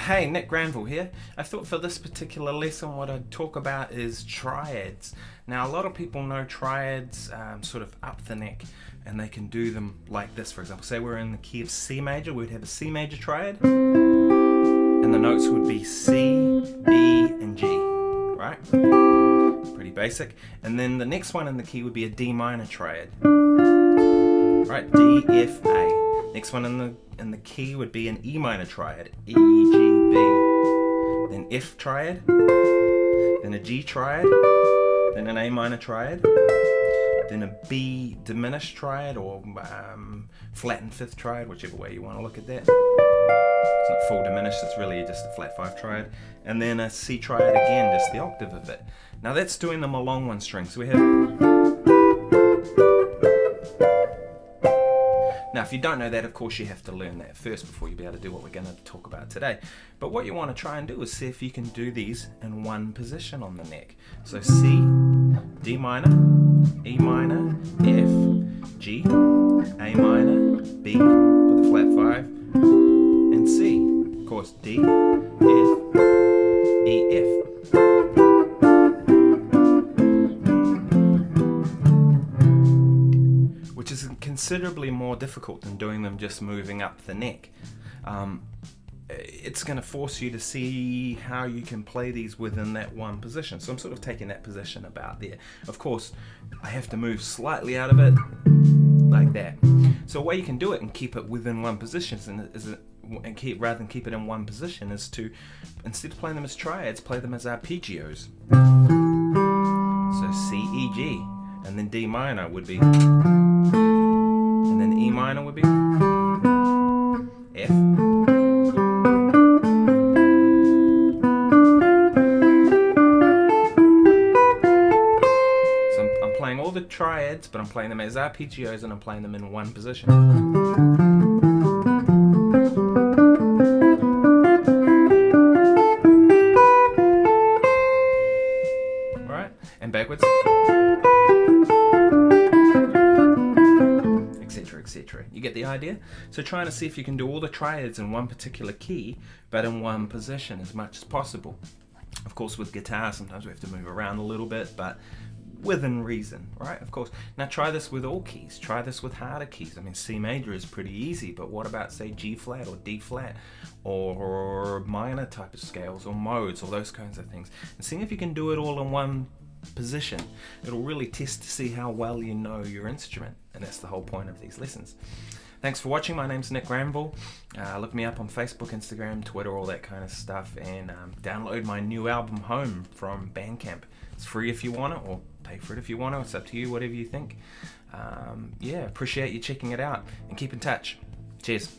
Hey, Nick Granville here. I thought for this particular lesson what I'd talk about is triads. Now a lot of people know triads sort of up the neck, and they can do them like this. For example, say we're in the key of C major, we'd have a C major triad, and the notes would be C, B, and G, right? Pretty basic. And then the next one in the key would be a D minor triad, right? D, F, A. Next one in the key would be an E minor triad, E, G, B. Then F triad, then a G triad, then an A minor triad, then a B diminished triad, or flattened fifth triad, whichever way you want to look at that. It's not full diminished, it's really just a flat five triad. And then a C triad again, just the octave of it. Now that's doing them along one string. So we have... Now if you don't know that, of course you have to learn that first before you'll be able to do what we're going to talk about today. But what you want to try and do is see if you can do these in one position on the neck. So C, D minor, E minor, F, G, A minor, B with a flat 5, and C. Of course D, F, E, F. Which is considerably more difficult than doing them just moving up the neck. It's going to force you to see how you can play these within that one position. So I'm sort of taking that position about there. Of course, I have to move slightly out of it, like that. So a way you can do it and keep it within one position rather than keep it in one position is to, instead of playing them as triads, play them as arpeggios. So C, E, G, and then D minor would be, and then E minor would be F. So I'm playing all the triads, but I'm playing them as arpeggios and I'm playing them in one position. Alright, and backwards. Etc. You get the idea? So trying to see if you can do all the triads in one particular key, but in one position as much as possible. Of course, with guitar, sometimes we have to move around a little bit, but within reason, right? Of course. Now try this with all keys. Try this with harder keys. I mean, C major is pretty easy, but what about, say, G flat or D flat, or minor type of scales, or modes, or those kinds of things. And seeing if you can do it all in one position, it'll really test to see how well you know your instrument, and that's the whole point of these lessons. Thanks for watching. My name's Nick Granville. Look me up on Facebook, Instagram, Twitter, all that kind of stuff, and download my new album Home from Bandcamp. It's free if you want it, or pay for it if you want it. It's up to you, whatever you think. Yeah, appreciate you checking it out, and keep in touch. Cheers.